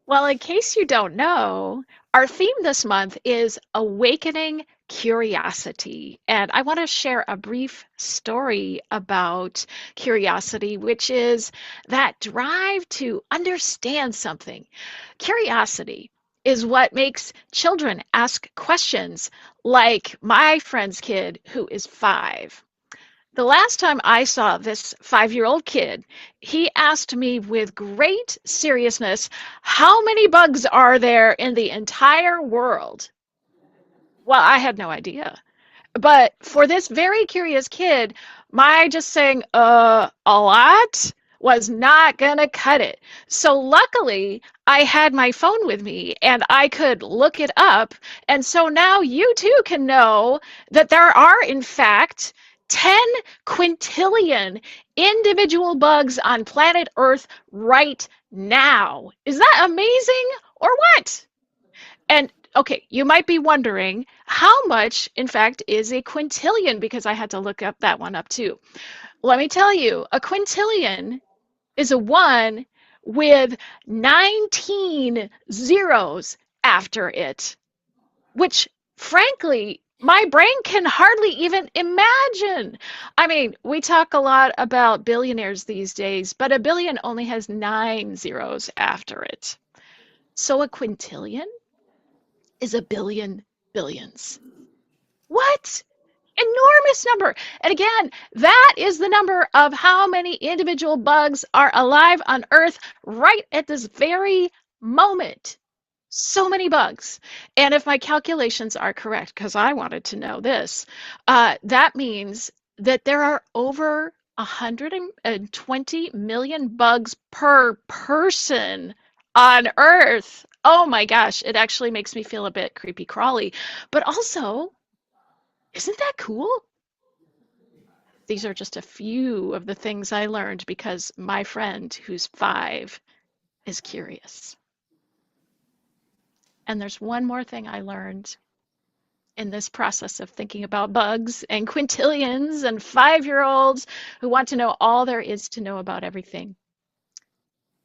Well, in case you don't know, our theme this month is Awakening Curiosity. And I want to share a brief story about curiosity, which is that drive to understand something. Curiosity is what makes children ask questions like my friend's kid who is 5. The last time I saw this 5-year-old kid, he asked me with great seriousness, how many bugs are there in the entire world? Well, I had no idea. But for this very curious kid, my just saying, a lot was not gonna cut it. So luckily, I had my phone with me and I could look it up. And so now you too can know that there are, in fact, 10 quintillion individual bugs on planet Earth right now. Is that amazing or what? And okay, you might be wondering how much, in fact, is a quintillion because I had to look up that one up too. Let me tell you, a quintillion is a one with 19 zeros after it, which frankly, my brain can hardly even imagine. I mean, we talk a lot about billionaires these days, but a billion only has 9 zeros after it. So a quintillion is a billion billions. What? Enormous number. And again, that is the number of how many individual bugs are alive on Earth right at this very moment. So many bugs. And if my calculations are correct, because I wanted to know this, that means that there are over 120 million bugs per person on Earth. Oh my gosh, it actually makes me feel a bit creepy crawly. But also, isn't that cool? These are just a few of the things I learned because my friend, who's 5, is curious. And there's one more thing I learned in this process of thinking about bugs and quintillions and 5-year-olds who want to know all there is to know about everything.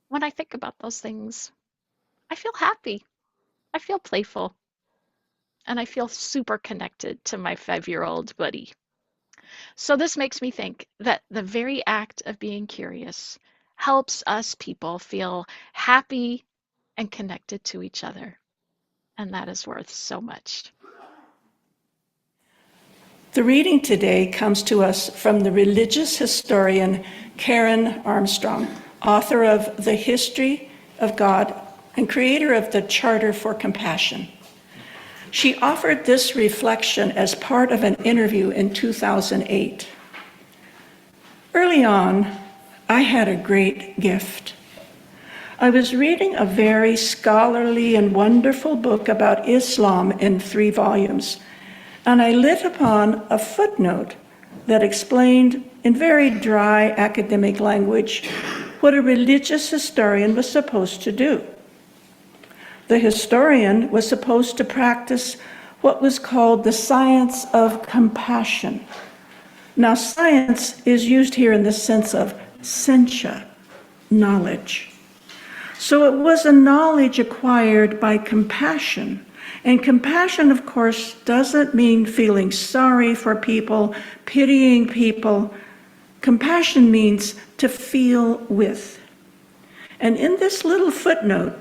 When I think about those things, I feel happy, I feel playful, and I feel super connected to my 5-year-old buddy. So this makes me think that the very act of being curious helps us people feel happy and connected to each other. And that is worth so much. The reading today comes to us from the religious historian Karen Armstrong, author of The History of God and creator of the Charter for Compassion. She offered this reflection as part of an interview in 2008. Early on, I had a great gift. I was reading a very scholarly and wonderful book about Islam in 3 volumes, and I lit upon a footnote that explained in very dry academic language what a religious historian was supposed to do. The historian was supposed to practice what was called the science of compassion. Now, science is used here in the sense of sentia, knowledge. So it was a knowledge acquired by compassion. And compassion, of course, doesn't mean feeling sorry for people, pitying people. Compassion means to feel with. And in this little footnote,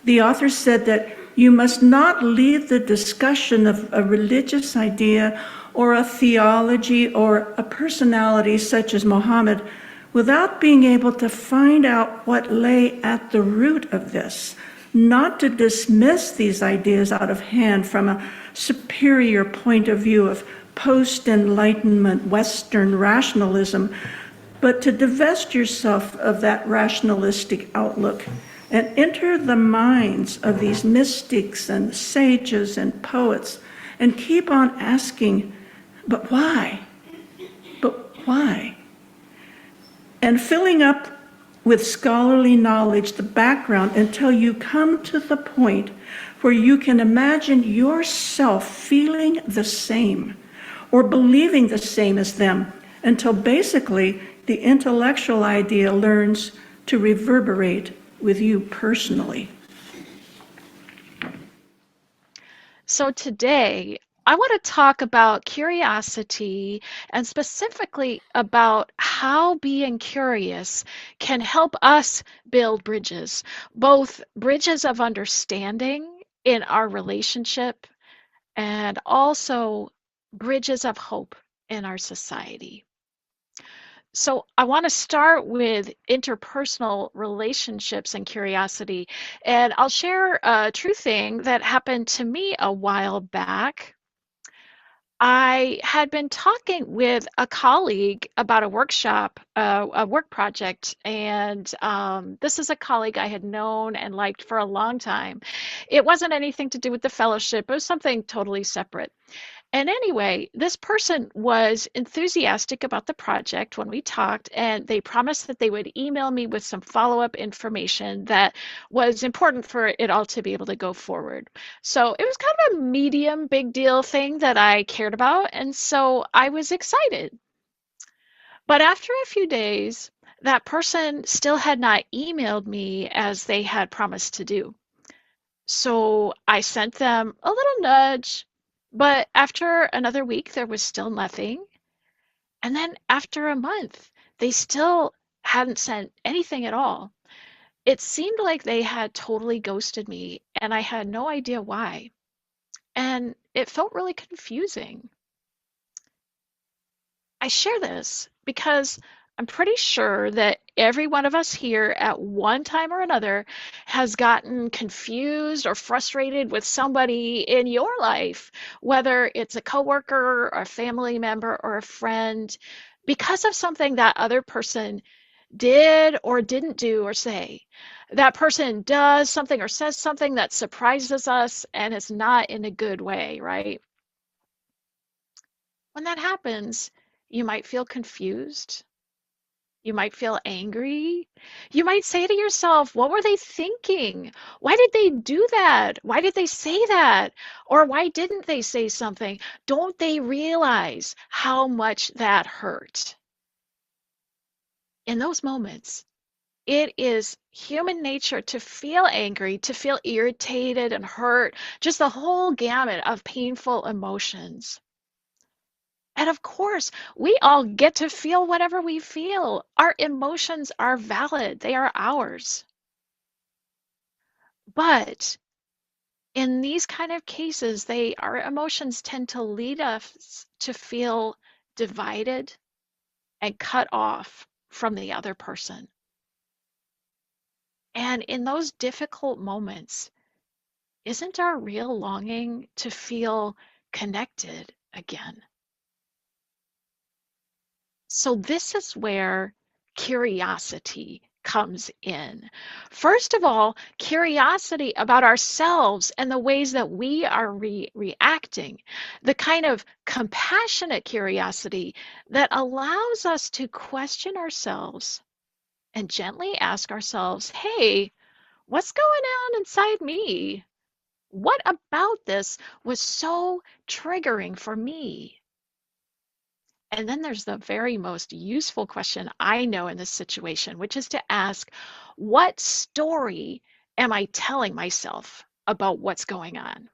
the author said that you must not leave the discussion of a religious idea or a theology or a personality such as Muhammad without being able to find out what lay at the root of this, not to dismiss these ideas out of hand from a superior point of view of post-Enlightenment Western rationalism, but to divest yourself of that rationalistic outlook and enter the minds of these mystics and sages and poets and keep on asking, but why? But why? And filling up with scholarly knowledge the background until you come to the point where you can imagine yourself feeling the same or believing the same as them until basically the intellectual idea learns to reverberate with you personally. So today, I want to talk about curiosity and specifically about how being curious can help us build bridges, both bridges of understanding in our relationship and also bridges of hope in our society. So, I want to start with interpersonal relationships and curiosity. And I'll share a true thing that happened to me a while back. I had been talking with a colleague about a workshop, a work project, and this is a colleague I had known and liked for a long time. It wasn't anything to do with the fellowship, it was something totally separate. And anyway, this person was enthusiastic about the project when we talked, and they promised that they would email me with some follow-up information that was important for it all to be able to go forward. So it was kind of a medium big deal thing that I cared about, and so I was excited. But after a few days, that person still had not emailed me as they had promised to do. So I sent them a little nudge, but after another week, there was still nothing. And then after a month, they still hadn't sent anything at all. It seemed like they had totally ghosted me, and I had no idea why. And it felt really confusing. I share this because I'm pretty sure that every one of us here at one time or another has gotten confused or frustrated with somebody in your life, whether it's a coworker or a family member or a friend, because of something that other person did or didn't do or say. That person does something or says something that surprises us and is not in a good way, right? When that happens, you might feel confused. You might feel angry. You might say to yourself, what were they thinking? Why did they do that? Why did they say that? Or why didn't they say something? Don't they realize how much that hurt? In those moments, it is human nature to feel angry, to feel irritated and hurt, just the whole gamut of painful emotions. And of course, we all get to feel whatever we feel. Our emotions are valid, they are ours. But in these kind of cases, our emotions tend to lead us to feel divided and cut off from the other person. And in those difficult moments, isn't our real longing to feel connected again? So this is where curiosity comes in. First of all, curiosity about ourselves and the ways that we are reacting, the kind of compassionate curiosity that allows us to question ourselves and gently ask ourselves, hey, what's going on inside me? What about this was so triggering for me? And then there's the very most useful question I know in this situation, which is to ask, what story am I telling myself about what's going on?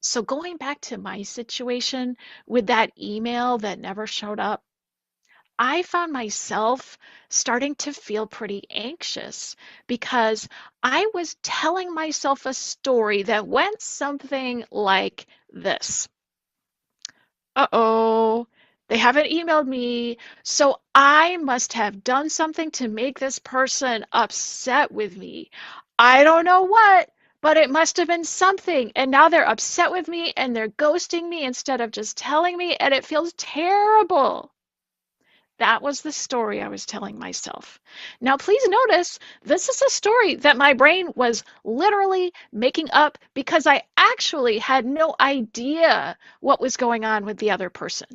So going back to my situation with that email that never showed up, I found myself starting to feel pretty anxious because I was telling myself a story that went something like this. Uh-oh, they haven't emailed me, so I must have done something to make this person upset with me. I don't know what, but it must have been something. And now they're upset with me and they're ghosting me instead of just telling me, and it feels terrible. That was the story I was telling myself. Now, please notice this is a story that my brain was literally making up because I actually had no idea what was going on with the other person.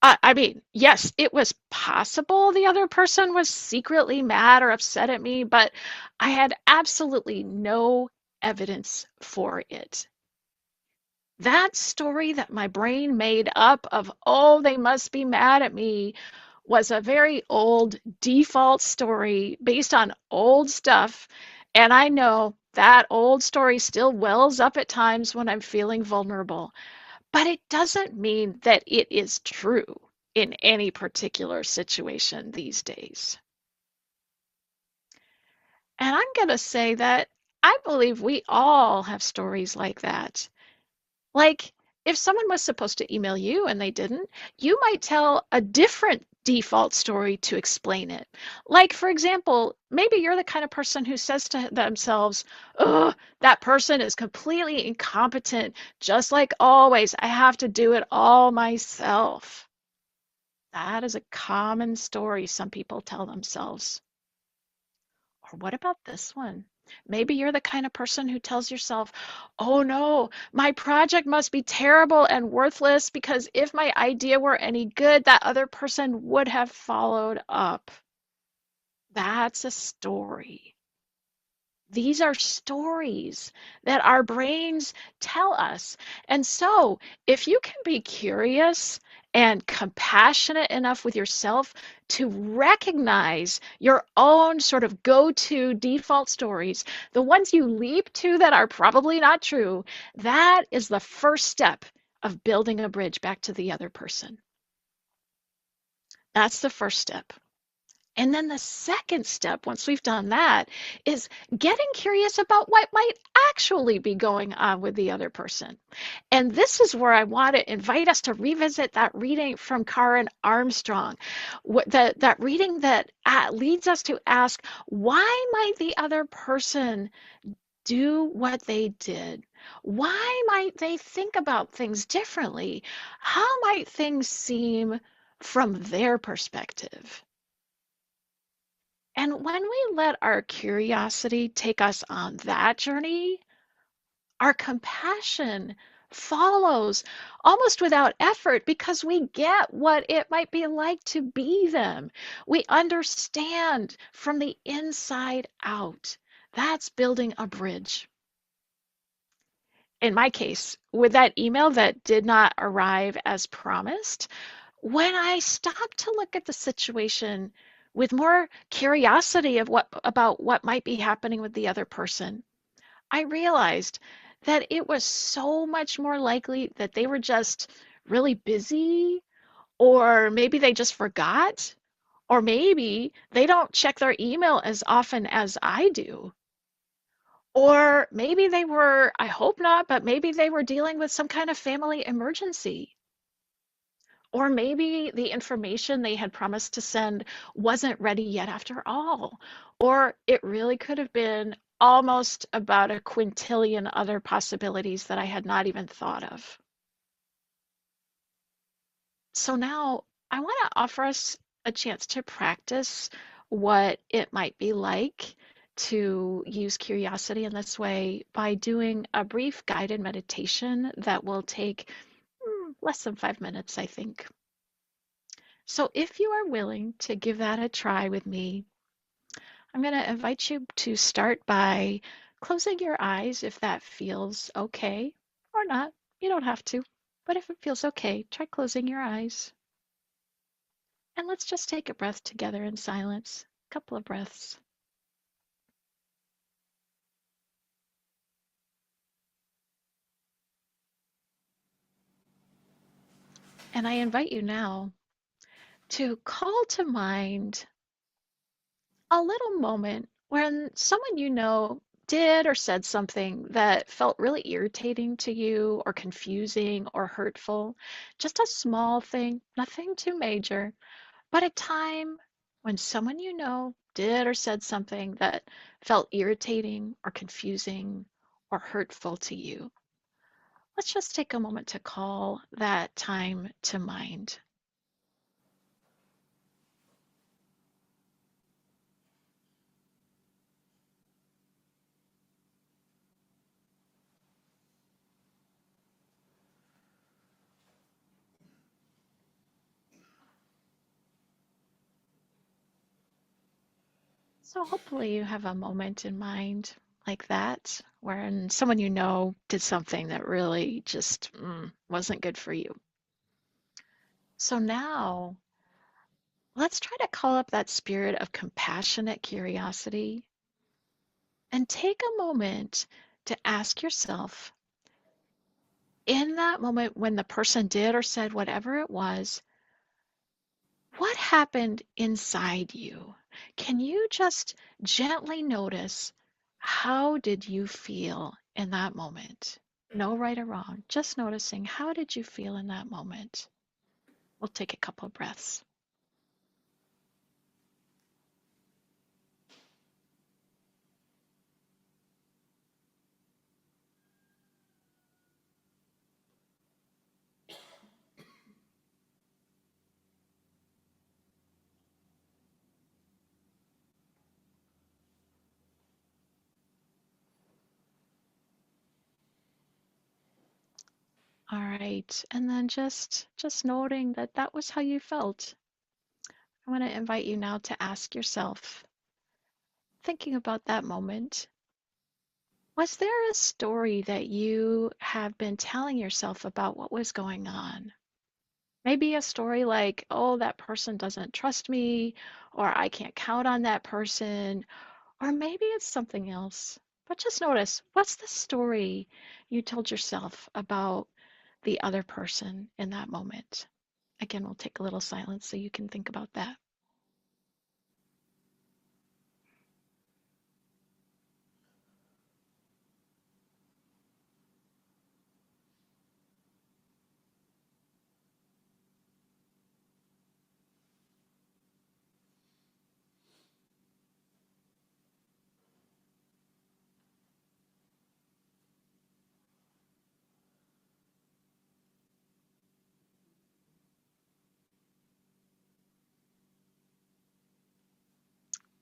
I mean, yes, it was possible the other person was secretly mad or upset at me, but I had absolutely no evidence for it. That story that my brain made up of, oh, they must be mad at me, was a very old default story based on old stuff. And I know That old story still wells up at times when I'm feeling vulnerable, but it doesn't mean that it is true in any particular situation these days. And I'm going to say that I believe we all have stories like that. Like, if someone was supposed to email you and they didn't, you might tell a different default story to explain it. Like, for example, maybe you're the kind of person who says to themselves, "Ugh, that person is completely incompetent. Just like always, I have to do it all myself." That is a common story some people tell themselves. Or what about this one? Maybe you're the kind of person who tells yourself, "Oh no, my project must be terrible and worthless because if my idea were any good, that other person would have followed up." That's a story. These are stories that our brains tell us. And so, if you can be curious and compassionate enough with yourself to recognize your own sort of go to default stories, the ones you leap to that are probably not true, that is the first step of building a bridge back to the other person. That's the first step. And then the second step, once we've done that, is getting curious about what might actually be going on with the other person. And this is where I want to invite us to revisit that reading from Karen Armstrong, that reading that leads us to ask, why might the other person do what they did? Why might they think about things differently? How might things seem from their perspective? And when we let our curiosity take us on that journey, our compassion follows almost without effort because we get what it might be like to be them. We understand from the inside out. That's building a bridge. In my case, with that email that did not arrive as promised, when I stopped to look at the situation with more curiosity of what about what might be happening with the other person, I realized that it was so much more likely that they were just really busy, or maybe they just forgot, or maybe they don't check their email as often as I do. Or maybe they were, I hope not, but maybe they were dealing with some kind of family emergency. Or maybe the information they had promised to send wasn't ready yet after all. Or it really could have been almost about a quintillion other possibilities that I had not even thought of. So now I want to offer us a chance to practice what it might be like to use curiosity in this way by doing a brief guided meditation that will take less than 5 minutes, I think. So if you are willing to give that a try with me, I'm going to invite you to start by closing your eyes if that feels okay or not. You don't have to, but if it feels okay, try closing your eyes. And let's just take a breath together in silence. A couple of breaths. And I invite you now to call to mind a little moment when someone you know did or said something that felt really irritating to you or confusing or hurtful. Just a small thing, nothing too major, but a time when someone you know did or said something that felt irritating or confusing or hurtful to you. Let's just take a moment to call that time to mind. So hopefully you have a moment in mind like that, when someone you know did something that really just wasn't good for you. So now let's try to call up that spirit of compassionate curiosity And take a moment to ask yourself, in that moment when the person did or said whatever it was, what happened inside you? Can you just gently notice how did you feel in that moment? No right or wrong, just noticing how did you feel in that moment? We'll take a couple of breaths. All right, and then just noting that that was how you felt. I want to invite you now to ask yourself, thinking about that moment, was there a story that you have been telling yourself about what was going on? Maybe a story like, oh, that person doesn't trust me, or I can't count on that person, or maybe it's something else. But just notice, what's the story you told yourself about the other person in that moment? Again, we'll take a little silence so you can think about that.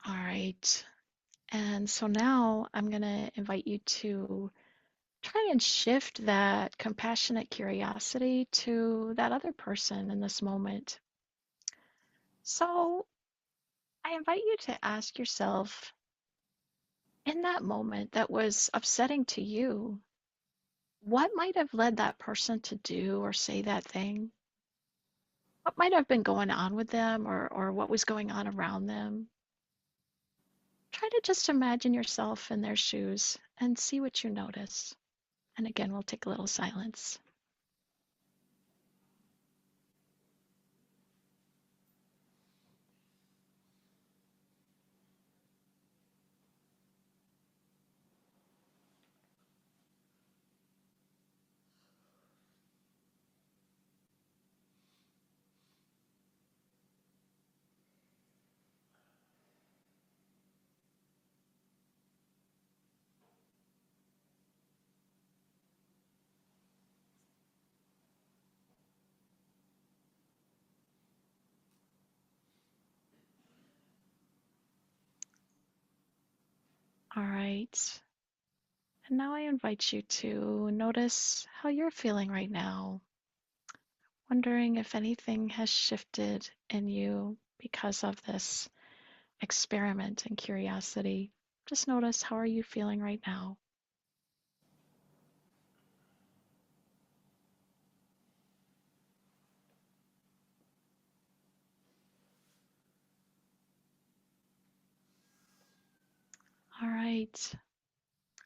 All right. And so now I'm going to invite you to try and shift that compassionate curiosity to that other person in this moment. So I invite you to ask yourself, in that moment that was upsetting to you, what might have led that person to do or say that thing? What might have been going on with them or what was going on around them? Try to just imagine yourself in their shoes and see what you notice. And again, we'll take a little silence. All right. And now I invite you to notice how you're feeling right now, wondering if anything has shifted in you because of this experiment and curiosity. Just notice, how are you feeling right now? All right.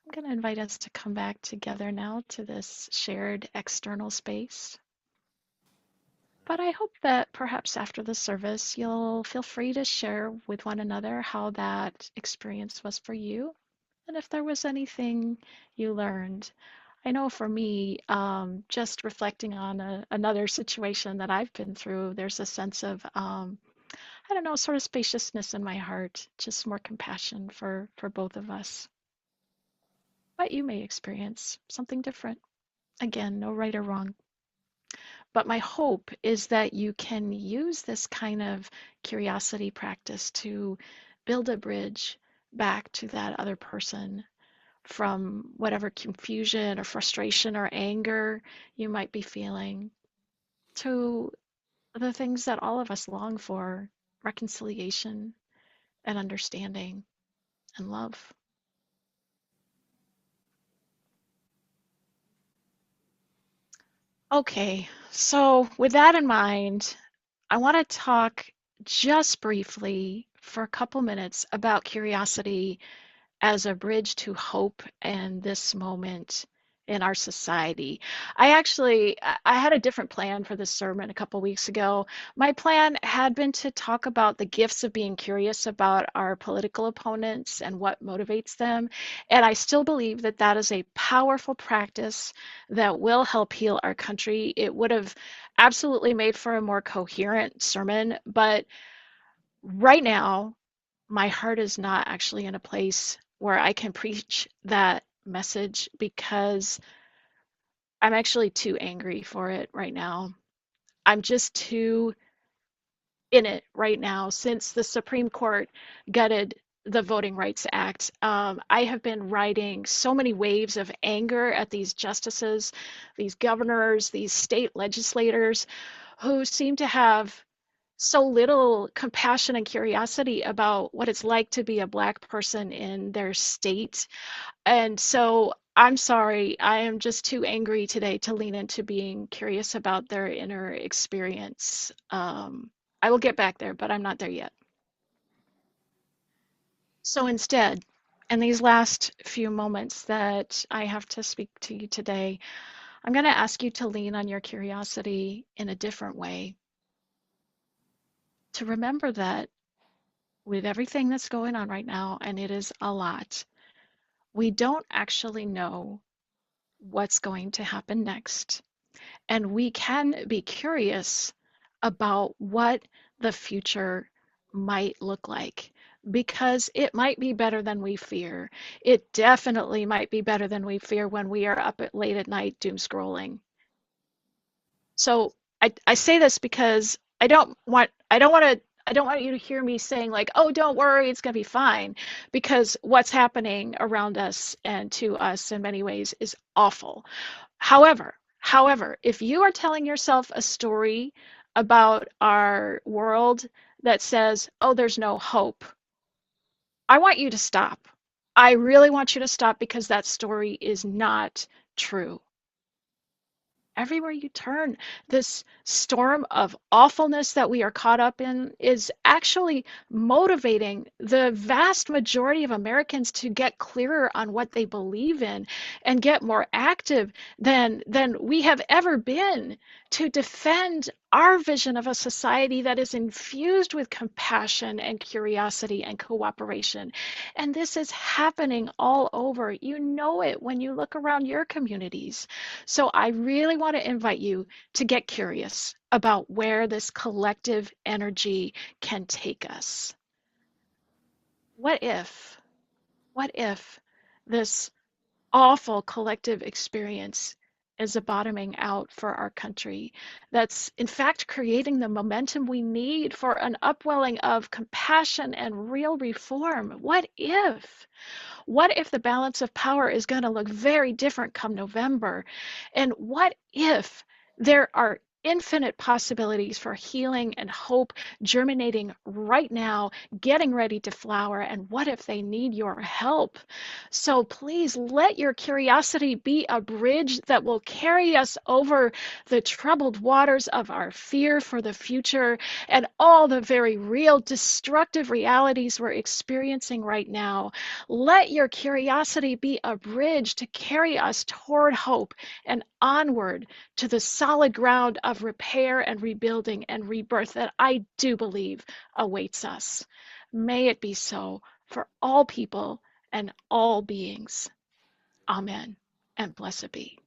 I'm going to invite us to come back together now to this shared external space. But I hope that perhaps after the service, you'll feel free to share with one another how that experience was for you and if there was anything you learned. I know for me, just reflecting on another situation that I've been through, there's a sense of, I don't know, sort of spaciousness in my heart, just more compassion for both of us. But you may experience something different. Again, no right or wrong. But my hope is that you can use this kind of curiosity practice to build a bridge back to that other person from whatever confusion or frustration or anger you might be feeling to the things that all of us long for: reconciliation and understanding and love. Okay, so with that in mind, I want to talk just briefly for a couple minutes about curiosity as a bridge to hope in this moment in our society. I had a different plan for this sermon a couple weeks ago. My plan had been to talk about the gifts of being curious about our political opponents and what motivates them. And I still believe that that is a powerful practice that will help heal our country. It would have absolutely made for a more coherent sermon, but right now, my heart is not actually in a place where I can preach that message because I'm actually too angry for it right now. I'm just too in it right now since the Supreme Court gutted the Voting Rights Act. I have been riding so many waves of anger at these justices, these governors, these state legislators who seem to have so little compassion and curiosity about what it's like to be a Black person in their state. And so I'm sorry, I am just too angry today to lean into being curious about their inner experience. I will get back there, but I'm not there yet. So instead, in these last few moments that I have to speak to you today, I'm going to ask you to lean on your curiosity in a different way, to remember that with everything that's going on right now, and it is a lot, we don't actually know what's going to happen next. And we can be curious about what the future might look like because it might be better than we fear. It definitely might be better than we fear when we are up at late at night doom scrolling. So I say this because I don't want you to hear me saying like, oh, don't worry, it's gonna be fine, because what's happening around us and to us in many ways is awful. However, if you are telling yourself a story about our world that says, oh, there's no hope, I want you to stop. I really want you to stop because that story is not true. Everywhere you turn, this storm of awfulness that we are caught up in is actually motivating the vast majority of Americans to get clearer on what they believe in and get more active than we have ever been to defend our vision of a society that is infused with compassion and curiosity and cooperation. And this is happening all over. You know it when you look around your communities. So I really want to invite you to get curious about where this collective energy can take us. What if, what if this awful collective experience is a bottoming out for our country that's in fact creating the momentum we need for an upwelling of compassion and real reform? What if? What if the balance of power is going to look very different come November? And what if there are infinite possibilities for healing and hope germinating right now, getting ready to flower? And what if they need your help? So please let your curiosity be a bridge that will carry us over the troubled waters of our fear for the future and all the very real destructive realities we're experiencing right now. Let your curiosity be a bridge to carry us toward hope and onward to the solid ground of repair and rebuilding and rebirth that I do believe awaits us. May it be so for all people and all beings. Amen and blessed be.